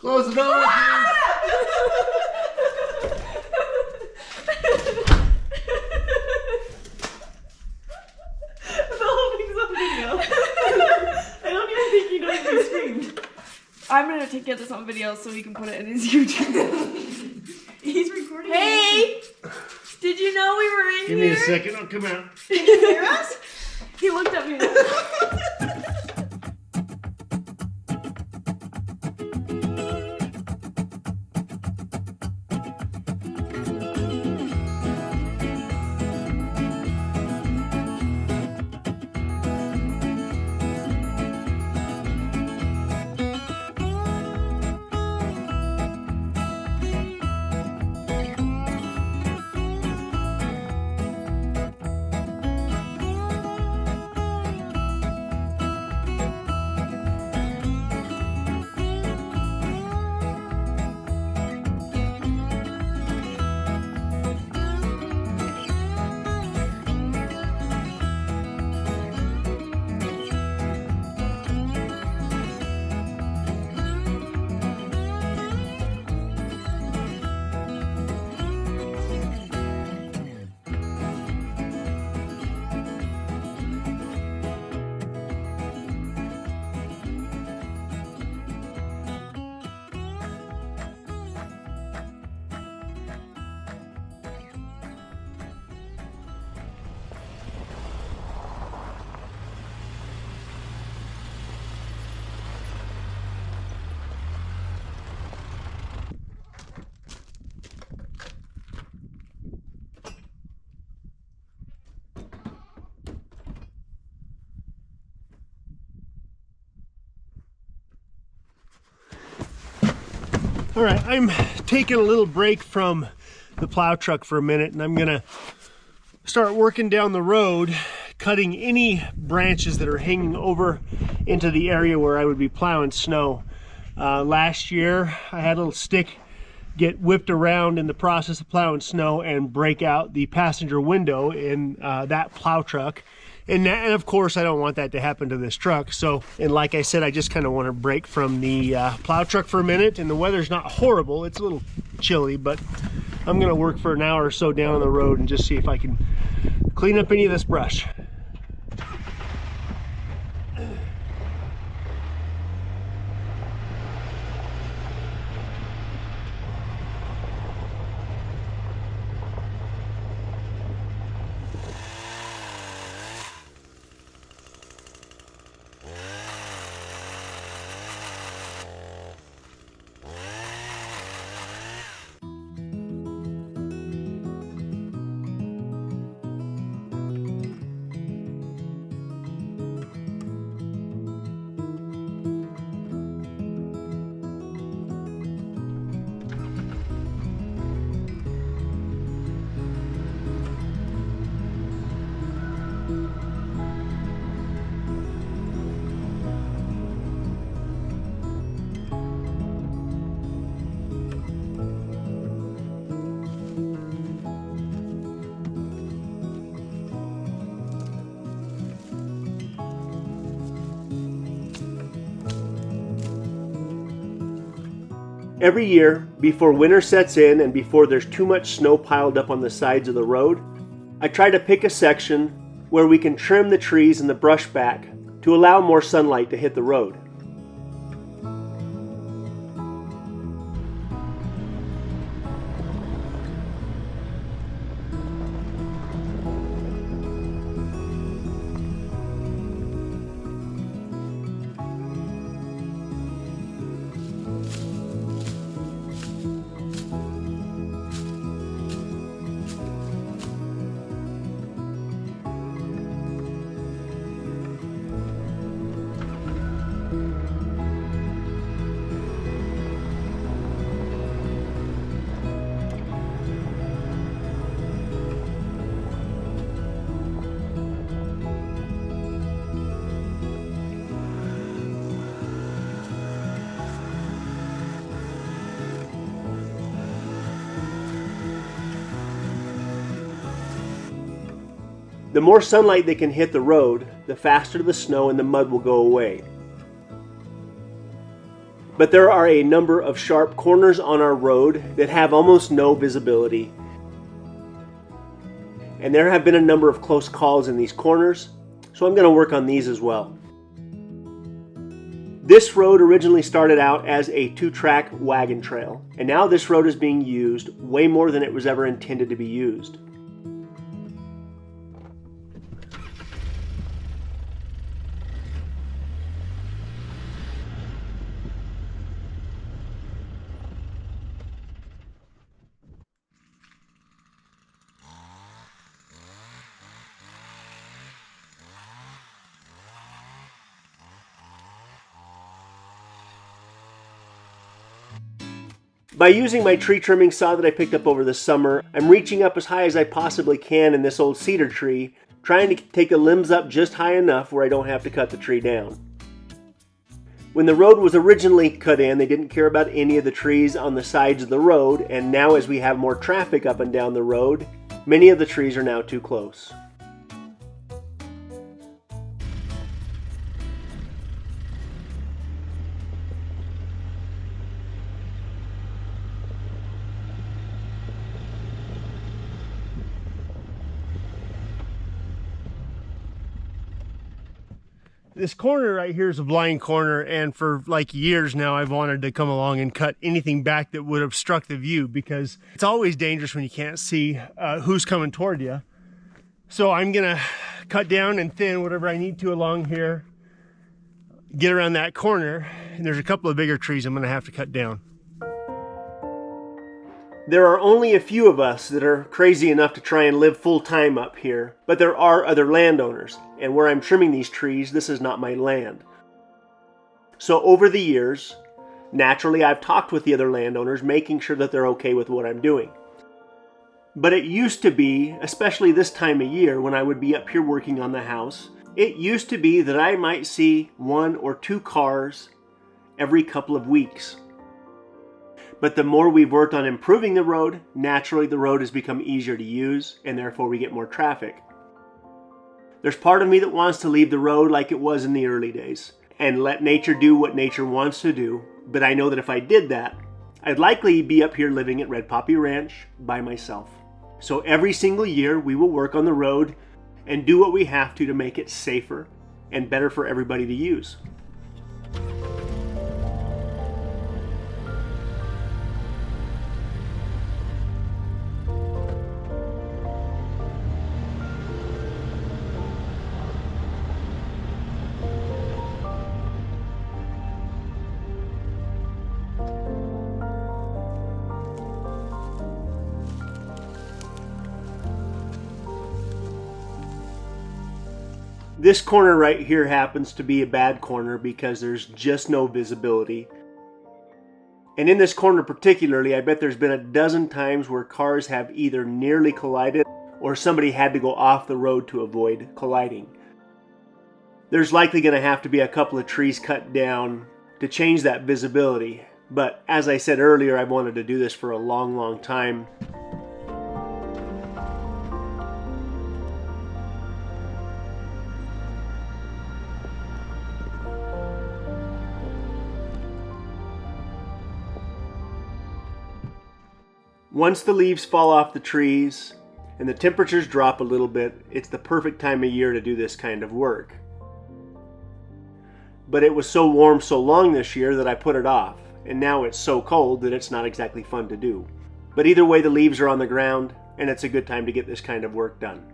Close the door. I'm gonna get this on video so he can put it in his YouTube. He's recording. Hey! Did you know we were in Give here? me a second, I'll come out. Can you hear us? He looked at me. All right, I'm taking a little break from the plow truck for a minute, and I'm gonna start working down the road, cutting any branches that are hanging over into the area where I would be plowing snow. Last year, I had a little stick get whipped around in the process of plowing snow and break out the passenger window in that plow truck. And of course, I don't want that to happen to this truck. So, and like I said, I just kind of want to break from the plow truck for a minute. And the weather's not horrible. It's a little chilly, but I'm going to work for an hour or so down on the road and just see if I can clean up any of this brush. Every year, before winter sets in and before there's too much snow piled up on the sides of the road, I try to pick a section where we can trim the trees and the brush back to allow more sunlight to hit the road. The more sunlight that can hit the road, the faster the snow and the mud will go away. But there are a number of sharp corners on our road that have almost no visibility. And there have been a number of close calls in these corners, so I'm going to work on these as well. This road originally started out as a 2-track wagon trail, and now this road is being used way more than it was ever intended to be used. By using my tree trimming saw that I picked up over the summer, I'm reaching up as high as I possibly can in this old cedar tree, trying to take the limbs up just high enough where I don't have to cut the tree down. When the road was originally cut in, they didn't care about any of the trees on the sides of the road, and now as we have more traffic up and down the road, many of the trees are now too close. This corner right here is a blind corner, and for like years now I've wanted to come along and cut anything back that would obstruct the view, because it's always dangerous when you can't see who's coming toward you. So I'm gonna cut down and thin whatever I need to along here, get around that corner, and there's a couple of bigger trees I'm gonna have to cut down. There are only a few of us that are crazy enough to try and live full-time up here, but there are other landowners, and where I'm trimming these trees, this is not my land. So over the years, naturally I've talked with the other landowners, making sure that they're okay with what I'm doing. But it used to be, especially this time of year when I would be up here working on the house, it used to be that I might see 1 or 2 cars every couple of weeks. But the more we've worked on improving the road, naturally the road has become easier to use, and therefore we get more traffic. There's part of me that wants to leave the road like it was in the early days, and let nature do what nature wants to do, but I know that if I did that, I'd likely be up here living at Red Poppy Ranch by myself. So every single year we will work on the road and do what we have to make it safer and better for everybody to use. This corner right here happens to be a bad corner because there's just no visibility. And in this corner particularly, I bet there's been a dozen times where cars have either nearly collided or somebody had to go off the road to avoid colliding. There's likely going to have to be a couple of trees cut down to change that visibility. But as I said earlier, I've wanted to do this for a long, long time. Once the leaves fall off the trees and the temperatures drop a little bit, it's the perfect time of year to do this kind of work. But it was so warm so long this year that I put it off, and now it's so cold that it's not exactly fun to do. But either way, the leaves are on the ground, and it's a good time to get this kind of work done.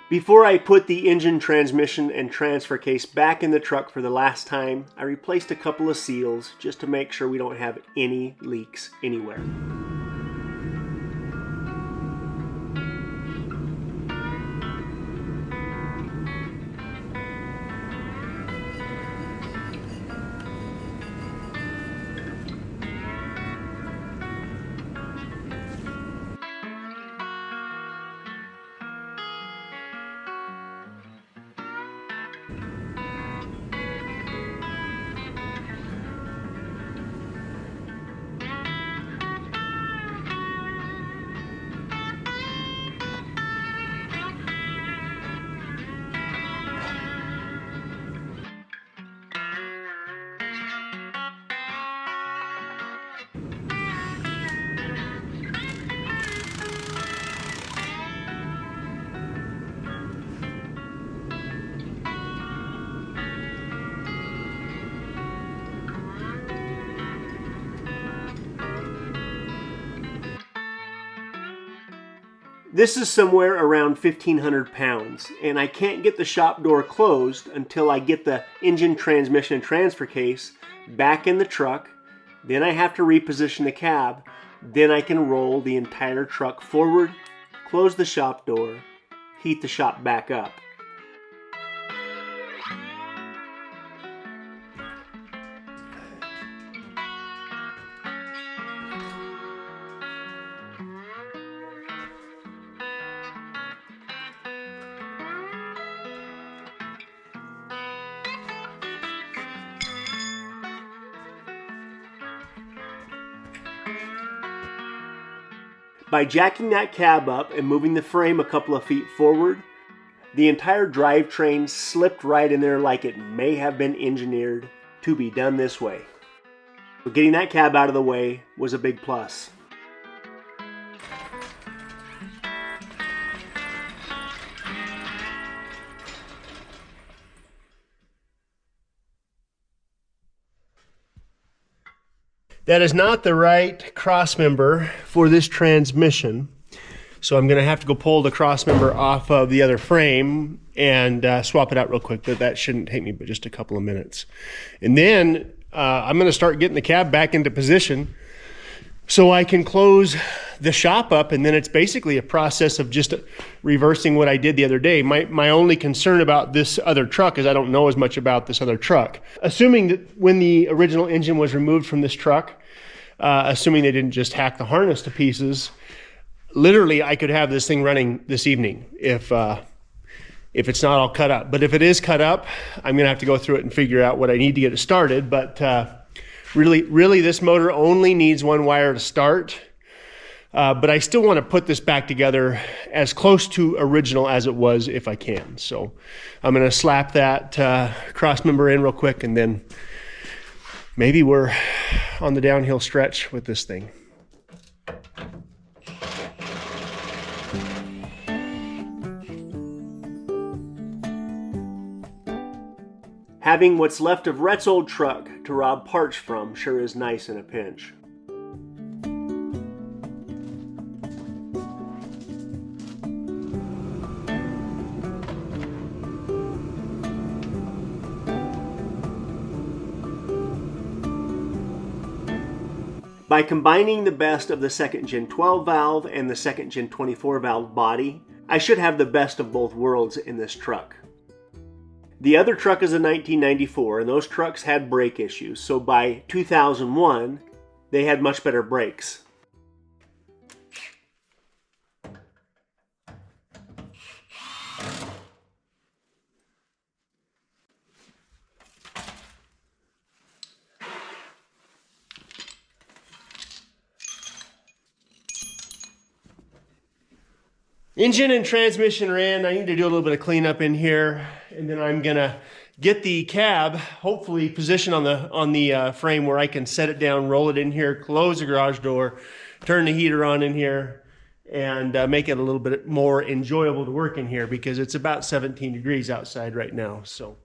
Before I put the engine, transmission, and transfer case back in the truck for the last time, I replaced a couple of seals just to make sure we don't have any leaks anywhere. This is somewhere around 1,500 pounds, and I can't get the shop door closed until I get the engine, transmission, and transfer case back in the truck. Then I have to reposition the cab. Then I can roll the entire truck forward, close the shop door, heat the shop back up. By jacking that cab up and moving the frame a couple of feet forward, the entire drivetrain slipped right in there like it may have been engineered to be done this way. But getting that cab out of the way was a big plus. That is not the right cross member for this transmission. So I'm going to have to go pull the cross member off of the other frame and swap it out real quick. But that shouldn't take me but just a couple of minutes. And then I'm going to start getting the cab back into position so I can close the shop up. And then it's basically a process of just reversing what I did the other day. My only concern about this other truck is I don't know as much about this other truck. Assuming that when the original engine was removed from this truck, assuming they didn't just hack the harness to pieces, literally I could have this thing running this evening if it's not all cut up. But if it is cut up, I'm gonna have to go through it and figure out what I need to get it started. But really this motor only needs one wire to start. But I still want to put this back together as close to original as it was if I can. So I'm going to slap that cross member in real quick, and then maybe we're on the downhill stretch with this thing. Having what's left of Rhett's old truck to rob parts from sure is nice in a pinch. By combining the best of the second gen 12 valve and the second gen 24 valve body, I should have the best of both worlds in this truck. The other truck is a 1994, and those trucks had brake issues, so by 2001, they had much better brakes. Engine and transmission are in. I need to do a little bit of cleanup in here, and then I'm gonna get the cab hopefully positioned on the frame where I can set it down, roll it in here, close the garage door, turn the heater on in here, and make it a little bit more enjoyable to work in here because it's about 17 degrees outside right now. So.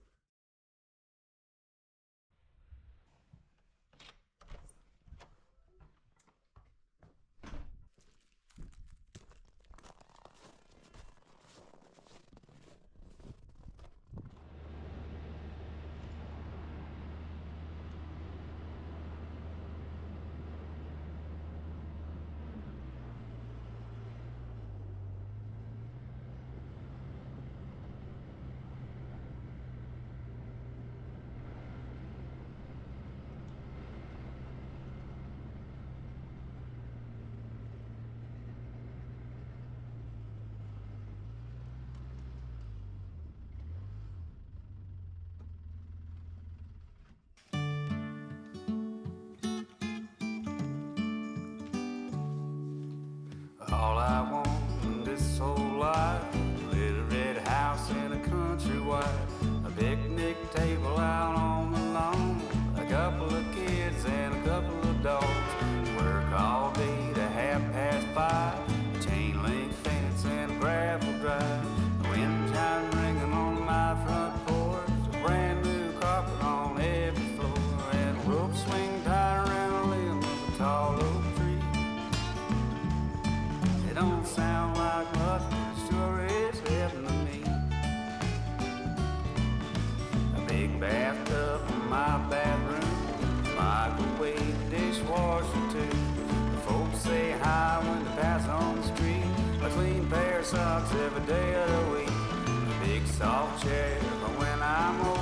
pair of socks every day of the week. A big soft chair for when I'm old.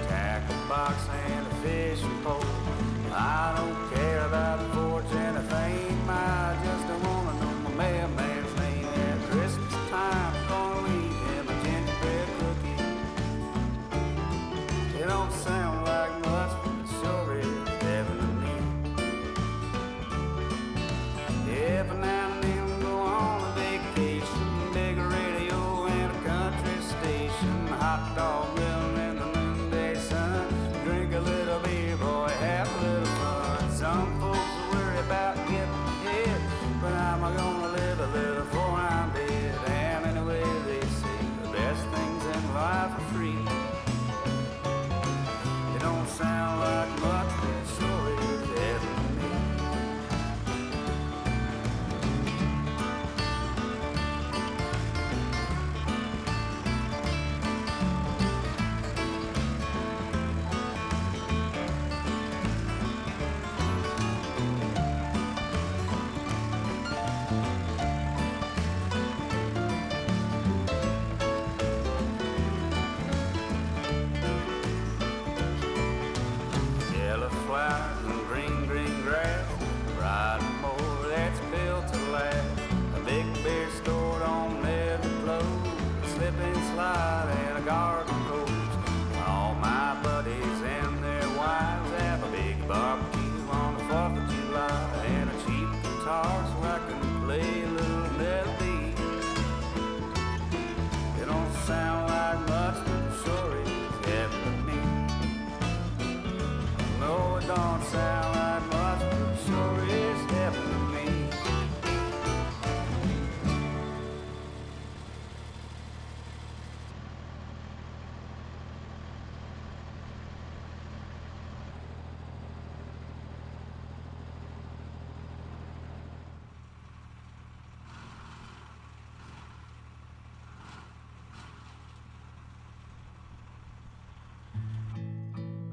Tackle box and a fishing pole. I don't care about the fortune or fame. I just don't wanna know my mailman's name. At Christmas time, I'm gonna leave him a gingerbread cookie. It don't sound like much, but it sure is heaven to me. Every now and then go on a vacation, big radio and a country station, hot dog grill in the noonday sun, drink a little beer, boy, have a little fun. Some folks worry about getting ahead, but I'm gonna live a little before I'm dead. And anyway, they say the best things in life are free. It don't sound like much, but it sure is heaven to me. Yellow flowers and green, green grass, riding mower that's built to last. A big beer stored on every Plow, a slip and slide and a garden hose. All my buddies and their wives have a big barbecue on the 4th of July, and a cheap guitar so I can play a little melody. It don't sound like much, but it sure is heaven to me. No, it don't sound like much, but it sure is heaven to me.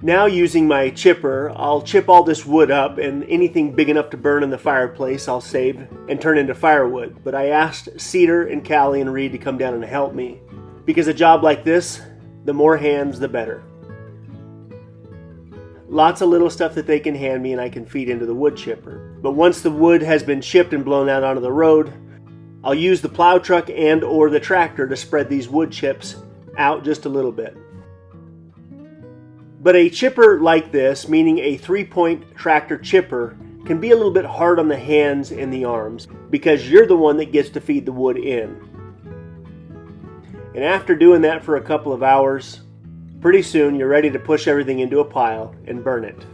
Now using my chipper, I'll chip all this wood up, and anything big enough to burn in the fireplace I'll save and turn into firewood. But I asked Cedar and Callie and Reed to come down and help me, because a job like this, the more hands the better. Lots of little stuff that they can hand me and I can feed into the wood chipper. But once the wood has been chipped and blown out onto the road, I'll use the plow truck and or the tractor to spread these wood chips out just a little bit. But a chipper like this, meaning a 3-point tractor chipper, can be a little bit hard on the hands and the arms because you're the one that gets to feed the wood in. And after doing that for a couple of hours, pretty soon you're ready to push everything into a pile and burn it.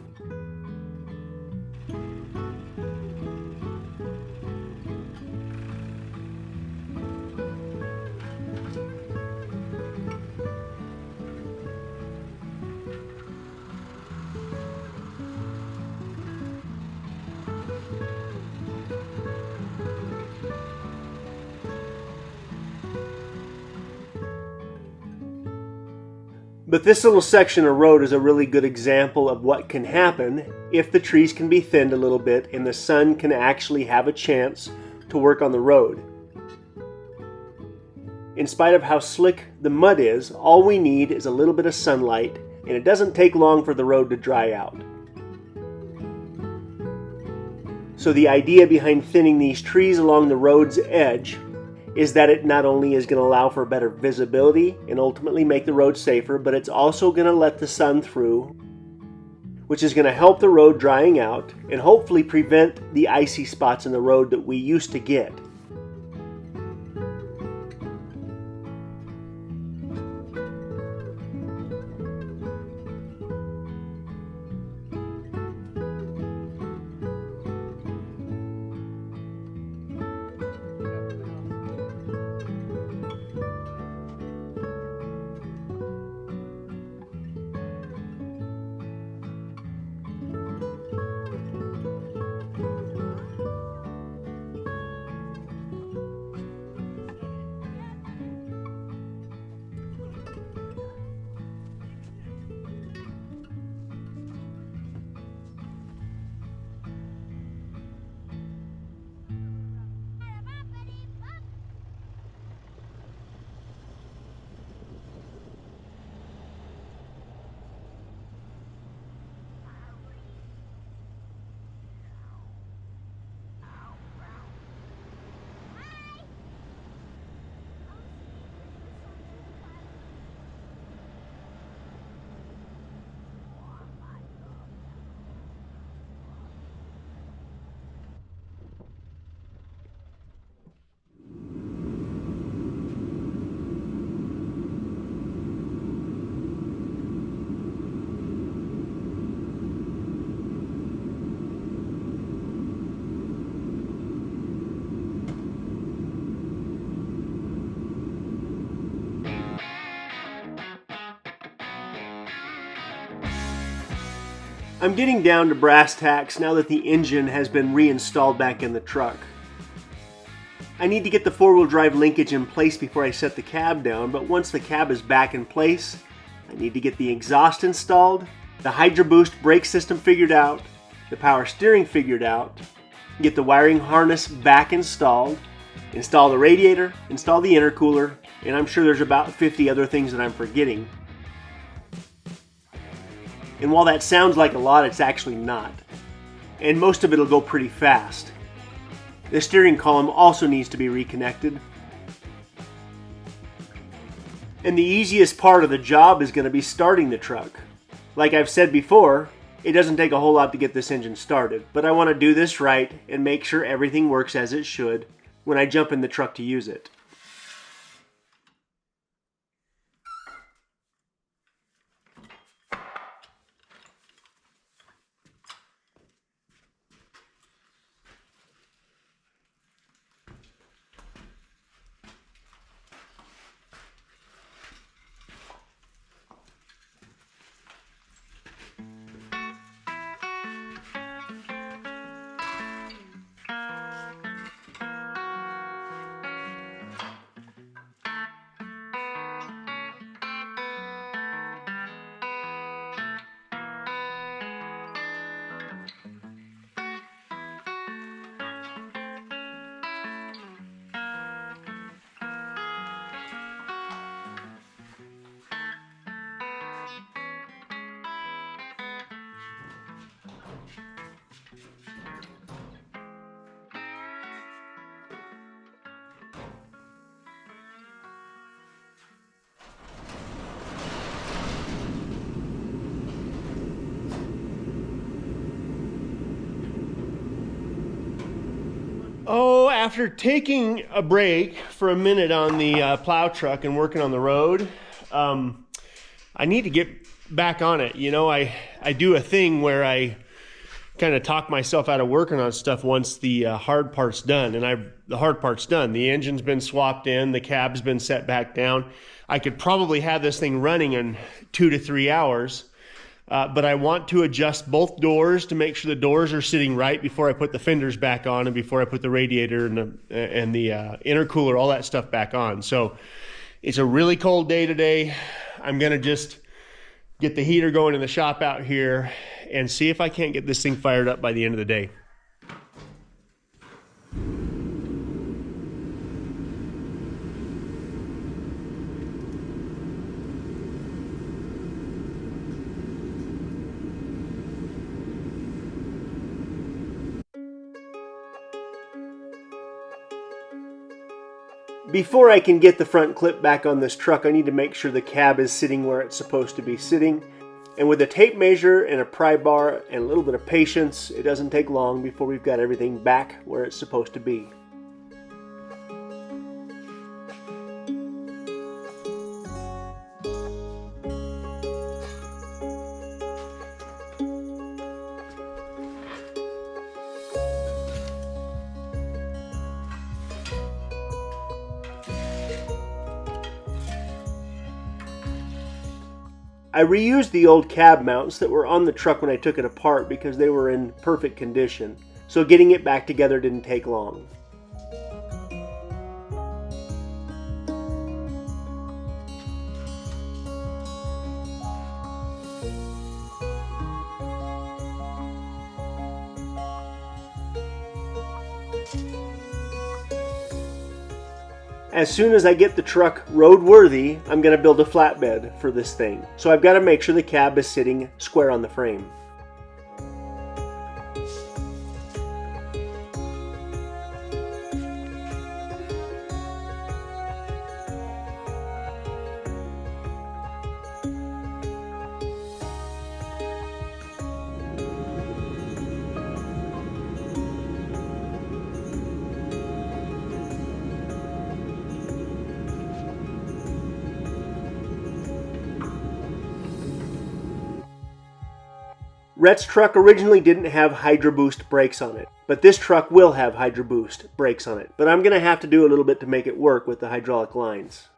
But this little section of road is a really good example of what can happen if the trees can be thinned a little bit and the sun can actually have a chance to work on the road. In spite of how slick the mud is, all we need is a little bit of sunlight, and it doesn't take long for the road to dry out. So the idea behind thinning these trees along the road's edge is that it not only is going to allow for better visibility and ultimately make the road safer, but it's also going to let the sun through, which is going to help the road drying out and hopefully prevent the icy spots in the road that we used to get. I'm getting down to brass tacks now that the engine has been reinstalled back in the truck. I need to get the four-wheel drive linkage in place before I set the cab down, but once the cab is back in place, I need to get the exhaust installed, the Hydro Boost brake system figured out, the power steering figured out, get the wiring harness back installed, install the radiator, install the intercooler, and I'm sure there's about 50 other things that I'm forgetting. And while that sounds like a lot, it's actually not. And most of it will go pretty fast. The steering column also needs to be reconnected. And the easiest part of the job is going to be starting the truck. Like I've said before, it doesn't take a whole lot to get this engine started, but I want to do this right and make sure everything works as it should when I jump in the truck to use it. Oh, after taking a break for a minute on the plow truck and working on the road, I need to get back on it. You know, I do a thing where I kind of talk myself out of working on stuff once the hard part's done. And the hard part's done. The engine's been swapped in, the cab's been set back down. I could probably have this thing running in 2 to 3 hours. But I want to adjust both doors to make sure the doors are sitting right before I put the fenders back on and before I put the radiator and the intercooler, all that stuff back on. So it's a really cold day today. I'm going to just get the heater going in the shop out here and see if I can't get this thing fired up by the end of the day. Before I can get the front clip back on this truck, I need to make sure the cab is sitting where it's supposed to be sitting. And with a tape measure and a pry bar and a little bit of patience, it doesn't take long before we've got everything back where it's supposed to be. I reused the old cab mounts that were on the truck when I took it apart because they were in perfect condition, so getting it back together didn't take long. As soon as I get the truck roadworthy, I'm going to build a flatbed for this thing. So I've got to make sure the cab is sitting square on the frame. Rhett's truck originally didn't have Hydro Boost brakes on it, but this truck will have Hydro Boost brakes on it. But I'm going to have to do a little bit to make it work with the hydraulic lines.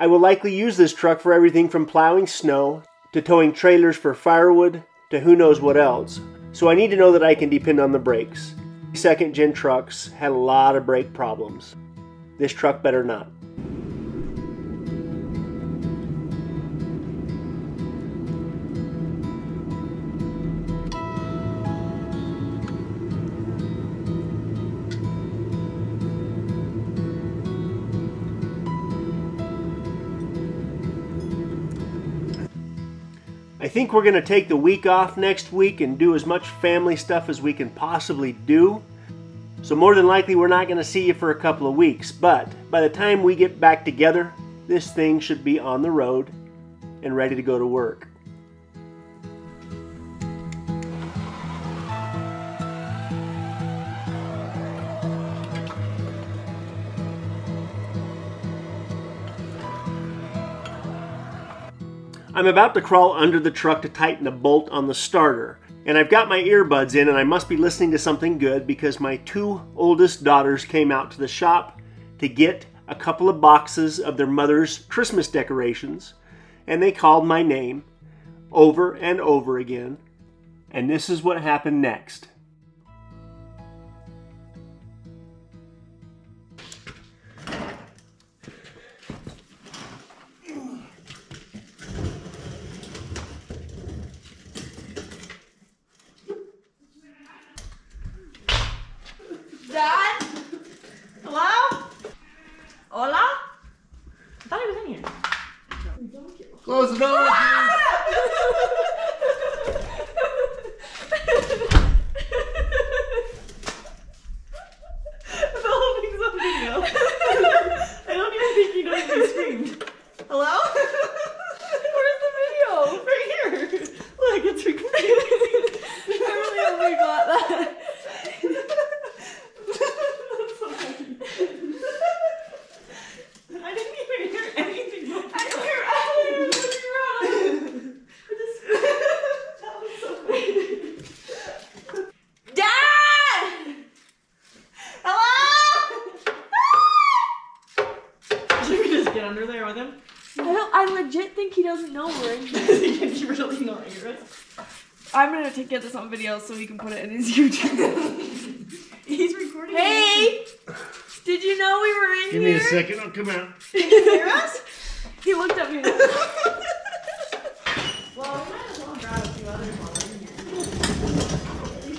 I will likely use this truck for everything from plowing snow to towing trailers for firewood to who knows what else. So I need to know that I can depend on the brakes. Second gen trucks had a lot of brake problems. This truck better not. I think we're going to take the week off next week and do as much family stuff as we can possibly do. So more than likely we're not going to see you for a couple of weeks, but by the time we get back together, this thing should be on the road and ready to go to work. I'm about to crawl under the truck to tighten a bolt on the starter. And I've got my earbuds in and I must be listening to something good because my 2 oldest daughters came out to the shop to get a couple of boxes of their mother's Christmas decorations. And they called my name over and over again. And this is what happened next. Dad? Hello? Hola? I thought he was in here. Close the door! Filming some video. I don't even think he knows we screamed. Hello? Where's the video? Right here. Look, it's recording. I really hope we got that. I didn't even hear anything. I didn't hear anything. That was so funny. Dad! Hello? Should we just get under there with him? I legit think he doesn't know we're in here. Can you really not hear us? I'm gonna get this on video so we can put it in his YouTube. He's recording. Hey! Did you know we were in Give here? me a second, I'll come out. Did you hear us? He looked at me. Well, we might as well grab a few others while we're in here.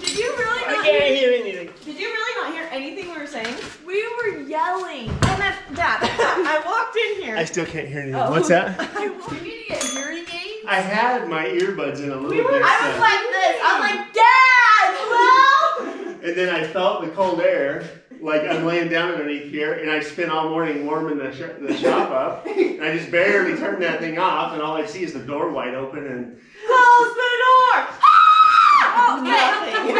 Did you really not I can't hear anything. Did you really not hear anything we were saying? We were yelling. And then, Dad, I walked in here. I still can't hear anything. Oh. What's that? You need to get hearing aids? I had my earbuds in a little bit. I was like this. I was like, Dad, hello? And then I felt the cold air, like I'm laying down underneath here, and I spent all morning warming the shop up. And I just barely turned that thing off, and all I see is the door wide open. And Close the door! Okay, we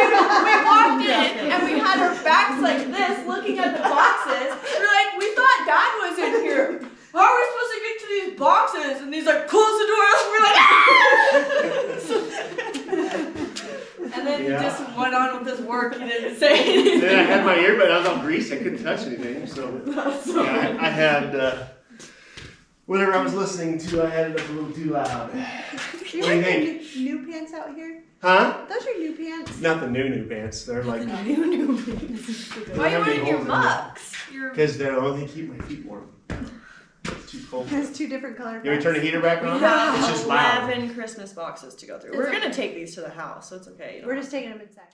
walked in and we had our backs like this, looking at the boxes. We're like, we thought Dad was in here. How are we supposed to get to these boxes? And he's like, close the door. We're like, and then he just went on with his work. He didn't say anything. then I had my earbud. I was all greased. I couldn't touch anything. So yeah, I had whatever I was listening to. I had it up a little too loud. You What do you wearing think? your new pants out here? Huh? Those are new pants. Not the new pants. They're like New pants. Why are you wearing your mucks? because they'll only keep my feet warm. It's too cold. It has 2 different color. You want me to turn the heater back on? We have It's just loud. 11 Christmas boxes to go through. We're gonna take these to the house, so it's okay. We're just taking them inside.